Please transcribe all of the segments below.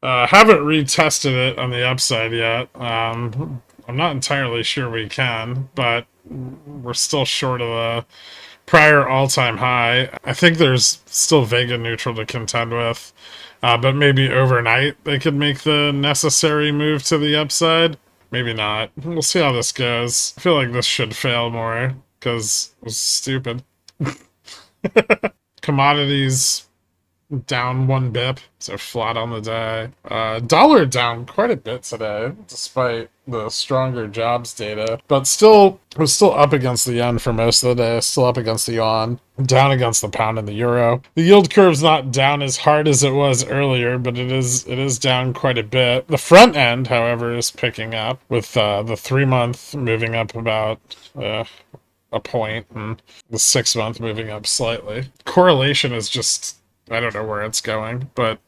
Haven't retested it on the upside yet. I'm not entirely sure we can, but we're still short of the prior all-time high. I think there's still Vega neutral to contend with, but maybe overnight they could make the necessary move to the upside. Maybe not. We'll see how this goes. I feel like this should fail more because it was stupid. Commodities down 1 bp, so flat on the day. Dollar down quite a bit today, despite the stronger jobs data, but still was still up against the yen for most of the day. Still up against the yuan, down against the pound and the euro. The yield curve's not down as hard as it was earlier, but it is down quite a bit. The front end, however, is picking up with the 3-month moving up about a point, and the 6-month moving up slightly. Correlation is just, I don't know where it's going, but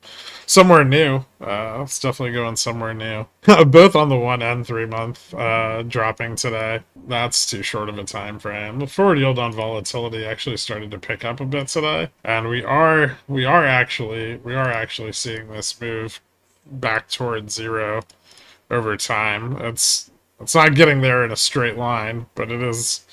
somewhere new. It's definitely going somewhere new. Both on the 1 and 3-month dropping today. That's too short of a time frame. The forward yield on volatility actually started to pick up a bit today, and we are actually seeing this move back towards zero over time. It's not getting there in a straight line, but it is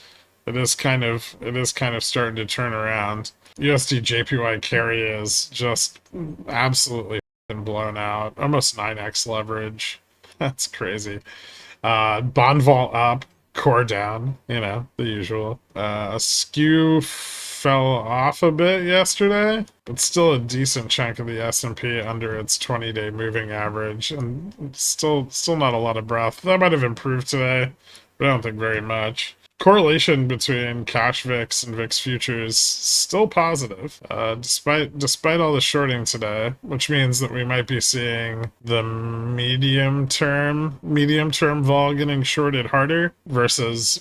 kind of starting to turn around. USD JPY carry is just absolutely blown out. Almost 9x leverage. That's crazy. Bond vol up, core down, the usual. Skew fell off a bit yesterday, but still a decent chunk of the S&P under its 20-day moving average, and still not a lot of breath. That might have improved today, but I don't think very much. Correlation between cash VIX and VIX futures still positive, despite all the shorting today, which means that we might be seeing the medium term vol getting shorted harder versus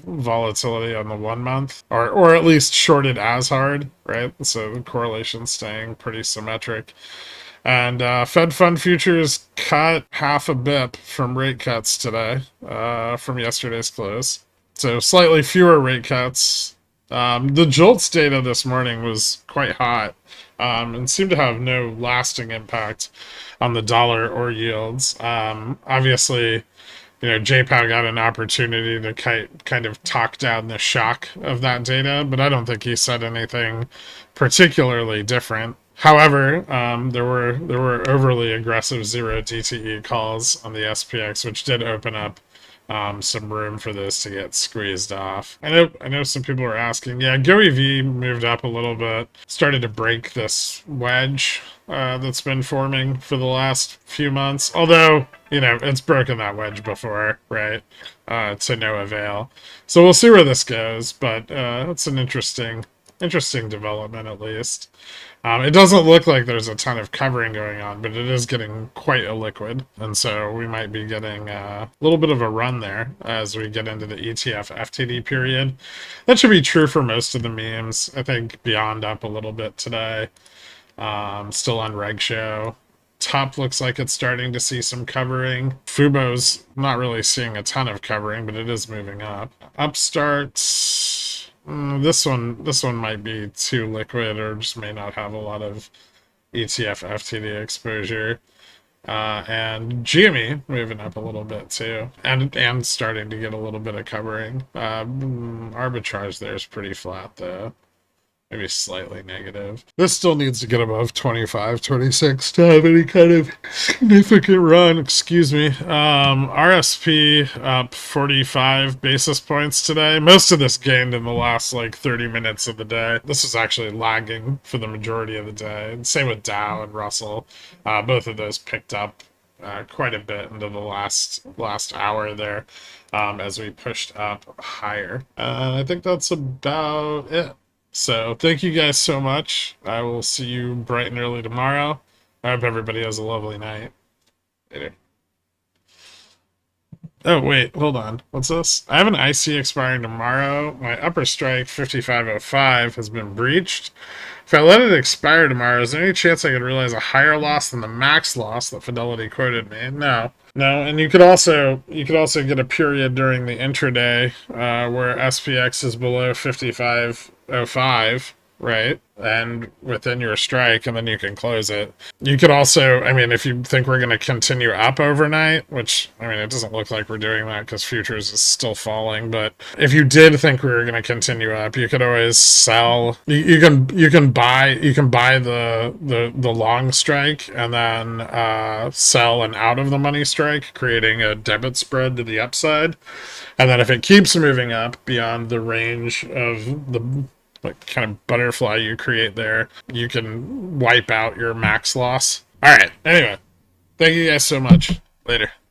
volatility on the 1 month, or at least shorted as hard, right? So the correlation's staying pretty symmetric. And Fed Fund futures cut half a bip from rate cuts today, from yesterday's close. So slightly fewer rate cuts. The JOLTS data this morning was quite hot, and seemed to have no lasting impact on the dollar or yields. Obviously, JPOW got an opportunity to kind of talk down the shock of that data, but I don't think he said anything particularly different. However, there were overly aggressive 0 DTE calls on the SPX, which did open up some room for this to get squeezed off. I know some people are asking, yeah, GoEV moved up a little bit, started to break this wedge that's been forming for the last few months, although, it's broken that wedge before, right, to no avail. So we'll see where this goes, but it's an interesting development at least. It doesn't look like there's a ton of covering going on, but it is getting quite illiquid, and so we might be getting a little bit of a run there as we get into the ETF FTD period. That should be true for most of the memes. I think Beyond up a little bit today. Still on Reg Show. Top looks like it's starting to see some covering. Fubo's not really seeing a ton of covering, but it is moving up. Upstart, this one might be too liquid, or just may not have a lot of ETF FTD exposure. And GME moving up a little bit too, and starting to get a little bit of covering. Arbitrage there is pretty flat though. Maybe slightly negative. This still needs to get above 25, 26 to have any kind of significant run. Excuse me. RSP up 45 basis points today. Most of this gained in the last 30 minutes of the day. This is actually lagging for the majority of the day. And same with Dow and Russell. Both of those picked up quite a bit into the last hour there, as we pushed up higher. I think that's about it. So thank you guys so much. I will see you bright and early tomorrow. I hope everybody has a lovely night. Later. Oh, wait, hold on. What's this? I have an IC expiring tomorrow. My upper strike, 5505, has been breached. If I let it expire tomorrow, is there any chance I could realize a higher loss than the max loss that Fidelity quoted me? No. And you could also get a period during the intraday where SPX is below 5505, right? And within your strike, and then you can close it. You could also, I mean, if you think we're going to continue up overnight, which, I mean, it doesn't look like we're doing that because futures is still falling, but if you did think we were going to continue up, you could always sell. You can buy the long strike and then sell an out of the money strike, creating a debit spread to the upside. And then if it keeps moving up beyond the range of the like kind of butterfly you create there, you can wipe out your max loss. All right. Anyway, thank you guys so much. Later.